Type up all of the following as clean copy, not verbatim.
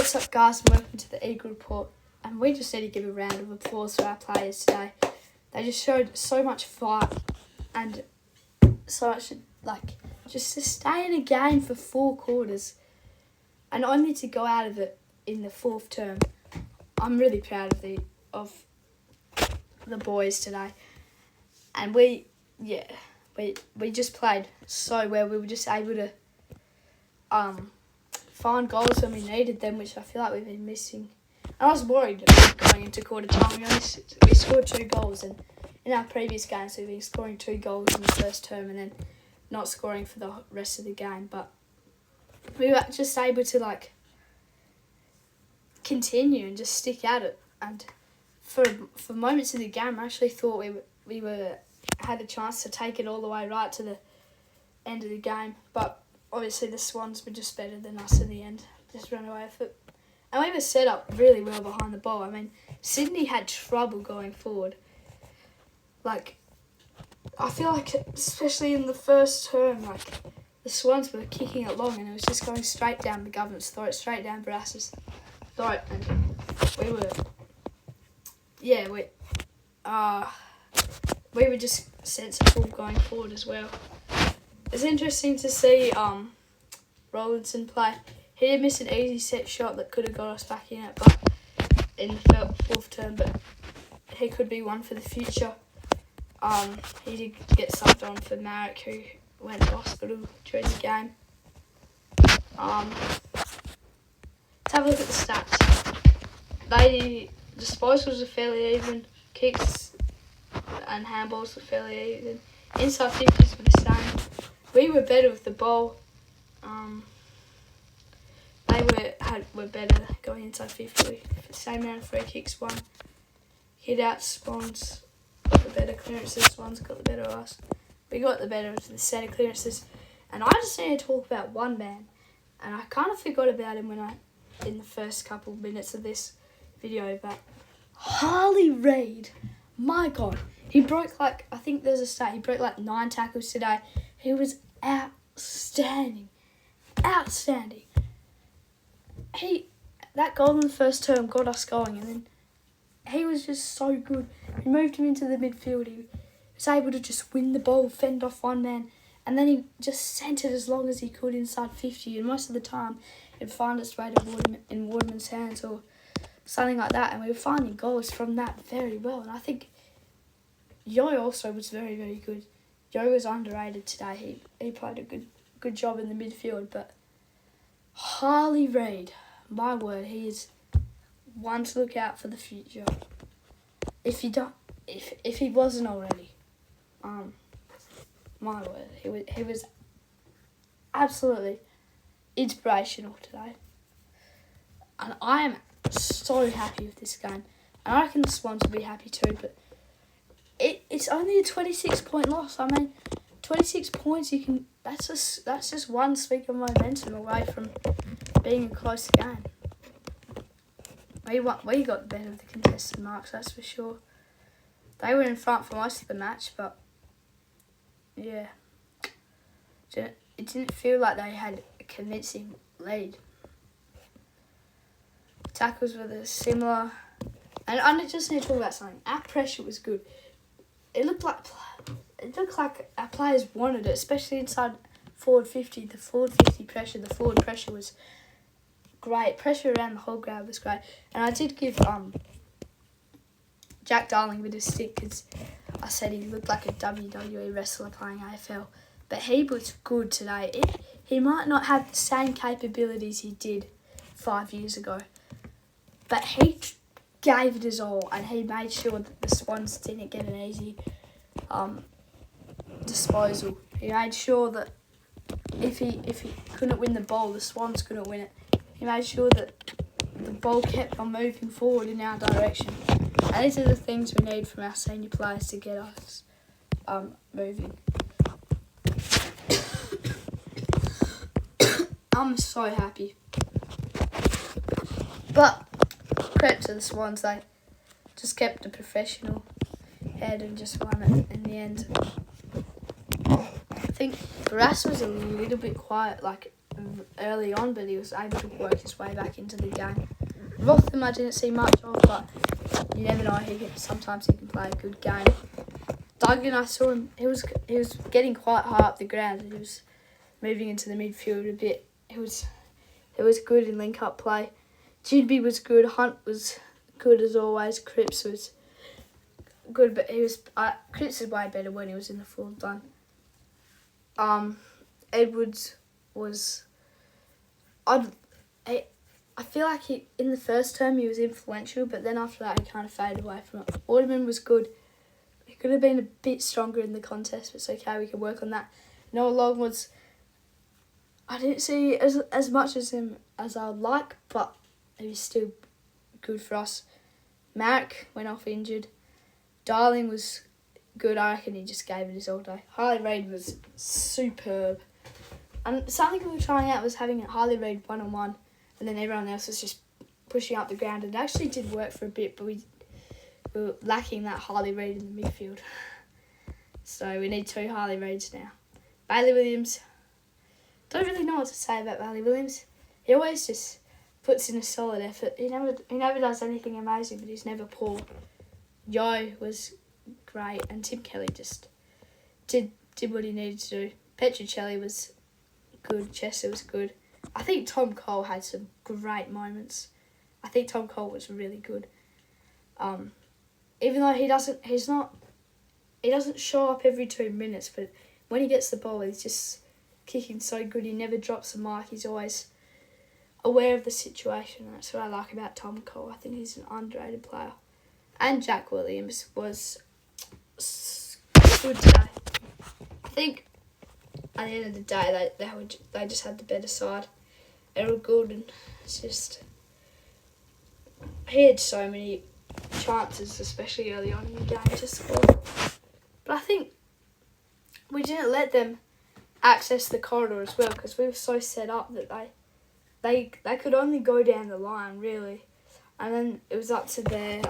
What's up, guys? Welcome to the Eagle Report. And we just need to give a round of applause for our players today. They just showed so much fight and so much, just to stay in a game for 4 quarters and only to go out of it in the 4th term. I'm really proud of the boys today. And we just played so well. We were just able to find goals when we needed them, which I feel like we've been missing. And I was worried going into quarter time. We scored 2 goals, and in our previous games we've been scoring 2 goals in the first term and then not scoring for the rest of the game. But we were just able to continue and just stick at it. And for moments of the game, I actually thought we had a chance to take it all the way right to the end of the game. But obviously the Swans were just better than us in the end. Just ran away with it. And we were set up really well behind the ball. I mean, Sydney had trouble going forward. I feel like, especially in the first term, the Swans were kicking it long and it was just going straight down the government's throat, straight down Barassa's throat. And we were just sensible going forward as well. It's interesting to see Rollinson play. He did miss an easy set shot that could have got us back in it, but in the 4th term. But he could be one for the future. He did get subbed on for Marek, who went to hospital during the game. Let's have a look at the stats. The disposals are fairly even. Kicks and handballs were fairly even. Inside 50s were the same. We were better with the ball. They were better going inside 50. Same amount of free kicks won. Hit out, Swans got the better clearances. Swans got the better of us. We got the better of the centre clearances. And I just need to talk about one man. And I kind of forgot about him in the first couple of minutes of this video. But Harley Reid, my God. He broke I think there's a stat, he broke 9 tackles today. He was outstanding. Outstanding. That goal in the first term got us going, and then he was just so good. We moved him into the midfield. He was able to just win the ball, fend off one man, and then he just sent it as long as he could inside 50, and most of the time it'd find its way to Waterman's hands or something like that, and we were finding goals from that very well. And I think Yo also was very, very good. Yo was underrated today. He played a good job in the midfield, but Harley Reid, my word, he is one to look out for the future. If he wasn't already, my word, he was absolutely inspirational today. And I am so happy with this game. And I reckon the Swans will be happy too, but it's only a 26-point loss. I mean, 26 points, that's just one streak of momentum away from being a close game. We got the better of the contested marks, that's for sure. They were in front for most of the match, but yeah, it didn't feel like they had a convincing lead. Tackles were similar, and I just need to talk about something. Our pressure was good. It looked like our players wanted it, especially inside forward 50. The forward 50 pressure, the forward pressure was great. Pressure around the whole ground was great. And I did give Jack Darling a bit of stick because I said he looked like a WWE wrestler playing AFL. But he was good today. He might not have the same capabilities he did 5 years ago, but he gave it his all, and he made sure that the Swans didn't get an easy disposal. He made sure that if he couldn't win the ball, the Swans couldn't win it. He made sure that the ball kept on moving forward in our direction. And these are the things we need from our senior players to get us moving. I'm so happy. But credit to the Swans, they just kept a professional head and just won it in the end. I think Barassa was a little bit quiet, early on, but he was able to work his way back into the game. Rotham I didn't see much of, but you never know. Sometimes he can play a good game. Duggan, I saw him. He was getting quite high up the ground. He was moving into the midfield a bit. It was good in link up play. Jidby was good. Hunt was good as always. Cripps was good, but Cripps is way better when he was in the full line. Edwards was. I feel like in the first term he was influential, but then after that he kind of faded away from it. Waterman was good. He could have been a bit stronger in the contest, but it's okay. We can work on that. Noah Long was. I didn't see as much as him as I would like, but he was still good for us. Marek went off injured. Darling was good. I reckon he just gave it his all day. Harley Reid was superb. And something we were trying out was having Harley Reid one-on-one, and then everyone else was just pushing up the ground. It actually did work for a bit, but we were lacking that Harley Reid in the midfield. So we need 2 Harley Reids now. Bailey Williams. Don't really know what to say about Bailey Williams. He always just puts in a solid effort. He never does anything amazing, but he's never poor. Yo was great, and Tim Kelly just did what he needed to do. Petruccelli was good. Chester was good. I think Tom Cole had some great moments. I think Tom Cole was really good. Even though he doesn't show up every 2 minutes, but when he gets the ball, he's just kicking so good. He never drops the mark. He's always aware of the situation. That's what I like about Tom Cole. I think he's an underrated player. And Jack Williams was good today. I think at the end of the day, they just had the better side. They were good, and it's just he had so many chances, especially early on in the game, to score. But I think we didn't let them access the corridor as well, because we were so set up that they could only go down the line really, and then it was up to their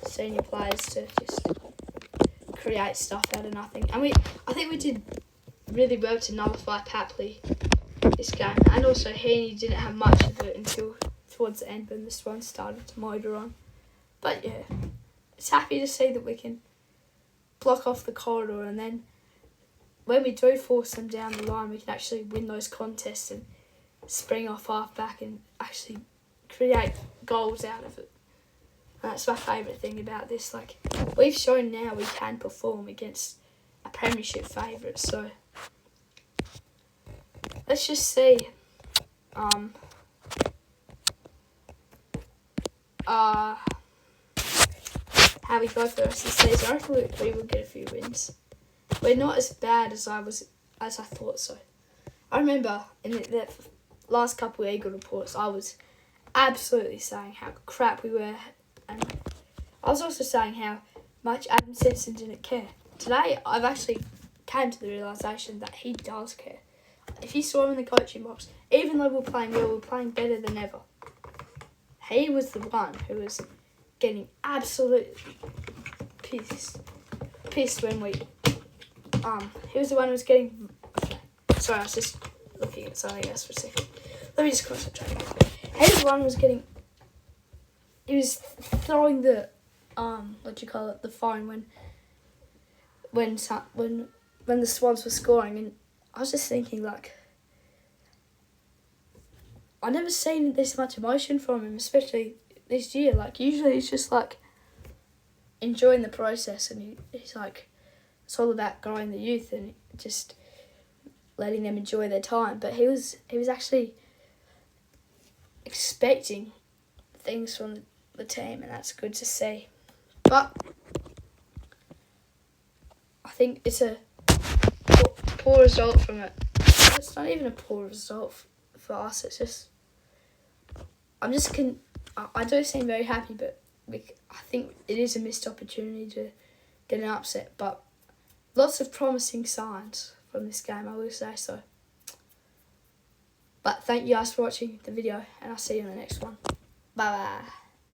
senior players to just create stuff out of nothing. And I think we did really well to nullify Papley this game, and also Heaney didn't have much of it until towards the end when the Swans started to motor on. But yeah, it's happy to see that we can block off the corridor, and then when we do force them down the line, we can actually win those contests and spring off half back and actually create goals out of it. And that's my favourite thing about this. Like, we've shown now we can perform against a premiership favourite, so let's just see how we go for the rest of the season. I reckon we will get a few wins. We're not as bad as I thought so. I remember in the last couple of Eagle reports, I was absolutely saying how crap we were, and I was also saying how much Adam Simpson didn't care. Today, I've actually came to the realisation that he does care. If you saw him in the coaching box, even though we're playing well, we're playing better than ever. He was the one who was getting absolutely pissed when we. He was the one who was getting. Sorry, I was just looking at something else for a second. Let me just concentrate. He was the one who was getting. He was throwing the the phone when the Swans were scoring, and I was just thinking, like, I never seen this much emotion from him, especially this year. Like, usually he's just like enjoying the process, and he's like, it's all about growing the youth and just letting them enjoy their time. But he was actually expecting things from the team, and that's good to see. But I think it's a poor result from it. It's not even a poor result for us. It's just I do seem very happy, but I think it is a missed opportunity to get an upset. But lots of promising signs from this game, I will say so. But thank you guys for watching the video, and I'll see you in the next one. Bye bye.